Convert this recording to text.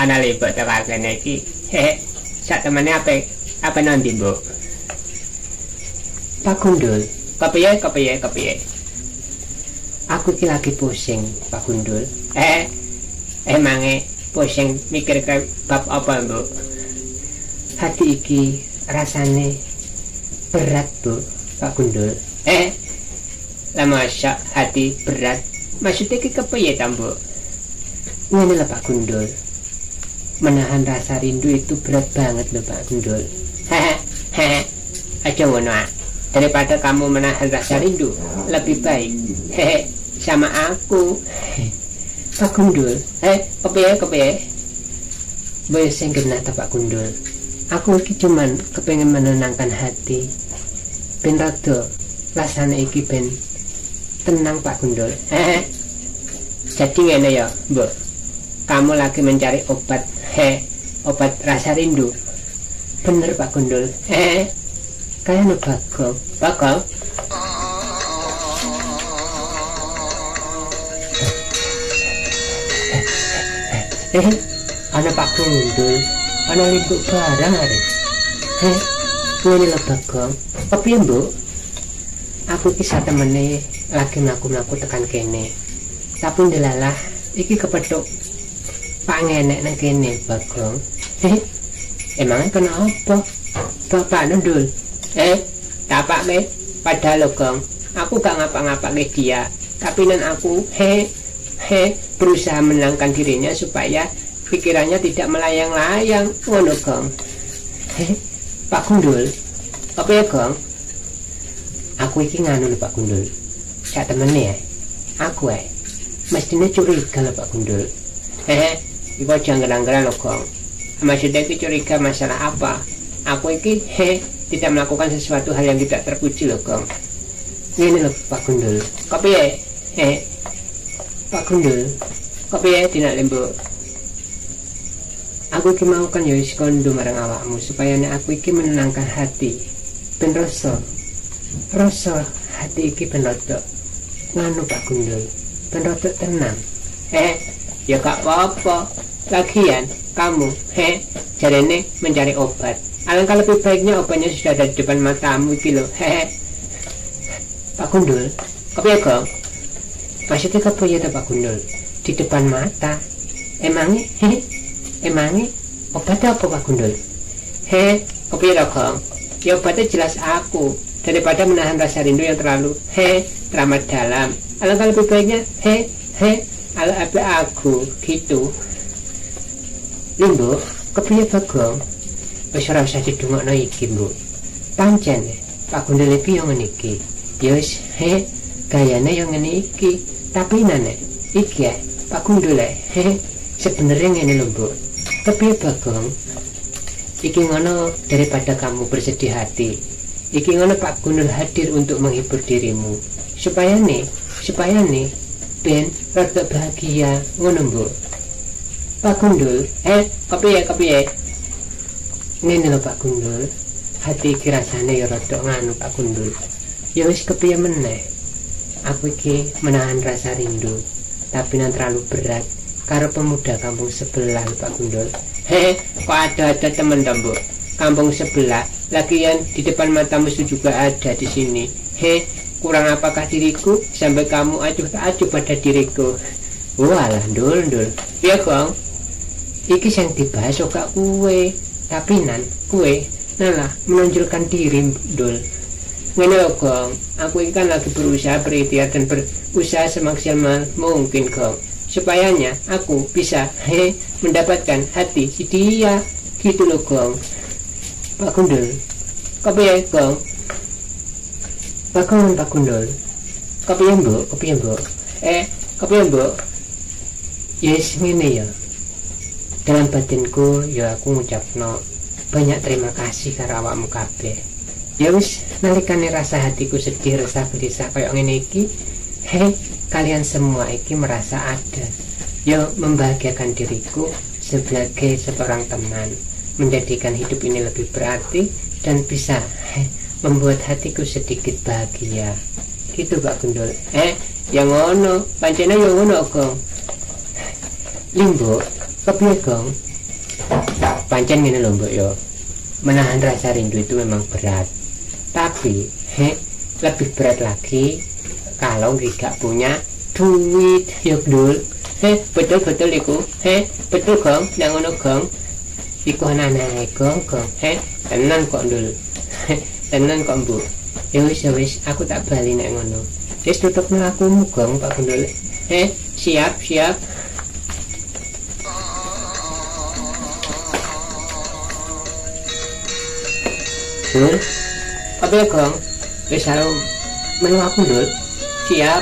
ana lebok teka kene iki. Sak temene apa nanti, Mbok? Pak Gundul, Kepiye? aku iki lagi pusing, Pak Gundul. Emange pusing mikir ke bab apa, Mbok? Hati iki rasane berat, Bu, Pak Gundul. Lah masa hati berat. Maksudnya ki kepiye ta, Mbok? Ngene lho Pak Gundul. Menahan rasa rindu itu berat banget loh Pak Gundul. Aja ngono. Daripada kamu menahan rasa rindu, lebih baik sama aku. Pak Gundul, Kepiye? boyo sing genah ta Pak Gundul. Aku iki cuman kepengen menenangkan hati. Ben rada rasane iki ben tenang Pak Gundul. Jadi ngene ya, Mbok. Kamu lagi mencari obat rasa rindu. Bener Pak Gundul. Kayaknya Bagong. Ana Pak Gundul, ana limbuk barang arek. Ngene lho Bagong. Kepiye, Mbok? Aku iki satemene lagi mlaku-mlaku tekan kene. Tapi ndelalah iki kepethuk Pak ngenek nang kene, Bagong. Emangnya kenapa? Bapak Nundul. Tapak me, padahal Gong, aku gak ngapa-ngapake dia, tapi nan aku berusaha menenangkan dirinya supaya pikirannya tidak melayang-layang, ngono Gong. Pak Gundul, Kepiye, Gong? aku iki nganu lho Pak Gundul. Sak temene aku mestine curiga lho Pak Gundul. Iku jangan gerang-gerang lho, Gong. Maksudnya iki curiga masalah apa? Aku iki tidak melakukan sesuatu hal yang tidak terpuji loh, Gong. Ngene lho Pak Gundul. Kepiye? Pak Gundul, Kepiye dina Mbok? aku iki mau kan ya wis kondo marang awakmu supaya nek aku iki menenangkan hati. Ben rasa hati iki ben rada nganu Pak Gundul. Ben rada tenang. Ya gak apa-apa. Lagian kamu jarene mencari obat. Alangkah lebih baiknya obatnya sudah ada di depan matamu iki lho. Pak Gundul, Kepiye, Gong? maksudnya kepiye ta Pak Gundul? Di depan mata. Emangnya obatnya apa Pak Gundul? Kepiye lho, Gong? Ya obatnya jelas aku. Daripada menahan rasa rindu yang terlalu teramat dalam. Alangkah lebih baiknya ala aku gitu. Limbo, kepiye Bagong? Wis ora usah didungokno iki, Mbok. Pancen Pak Gundul iki yo ngene iki. Ya wis, gayane yo ngene iki. Tapi nane, iki Pak Gundul sebenarnya ngene lho, Mbok. Kepiye Bagong? Iki ngono daripada kamu bersedih hati. Iki ngono Pak Gundul hadir untuk menghibur dirimu. Supaya nih ben rada bahagia ngono, Mbok. Pak Gundul, Kepiye? ngene lho Pak Gundul. Hati iki rasane ya rada nganu Pak Gundul. Ya wis kepiye meneh. Aku iki menahan rasa rindu, tapi nan terlalu berat karo pemuda kampung sebelah Pak Gundul. Kok ada temen ta, Mbok? Kampung sebelah, lagian di depan matamu juga ada di sini. Kurang apakah diriku sampai kamu acuh pada diriku? Walah, Ndul. Iya, Gong. Iki sing dibahas kok kuwe, tapi nan kuwe nalah menonjolkan diri, Ndul. Ngene lho, Gong. Aku ini kan lagi berusaha berikhtiar dan berusaha semaksimal mungkin, Gong. Supayanya aku bisa mendapatkan hati si dia. Gitu loh, Gong. Pak Gundul, Kepiye, Gong? Pak Gundul. Kepiye, Mbok? Kepiye, Mbok? Yes, ngene ya. Dalam batinku ya aku ngucapno banyak terima kasih karo awakmu kabeh. Ya wis nalikane rasa hatiku sedih resah gelisah kaya ngene iki, kalian semua iki merasa ada. Ya membahagiakan diriku sebagai seorang teman, menjadikan hidup ini lebih berarti dan bisa membuat hatiku sedikit bahagia. Gitu Pak Gundul. Yang ngono, pancene yang ngono, Gong. Limbo, kepiye Gong? Pancen ngene lho Mbok yo. Menahan rasa rindu itu memang berat. Tapi lebih berat lagi kalau tidak punya duit. Yuk Dul. Betul-betul iku. Betul Gong, nang ngono Gong. Iku anane Gong. Tenan kok Dul. Tenan kok Mbok. Ya wis, aku tak bali nek ngono. Wis tutupno akumu Gong, Pak Gundul. Siap. Dul, apa ya Gong? Wis karo melu aku Dul. Siap.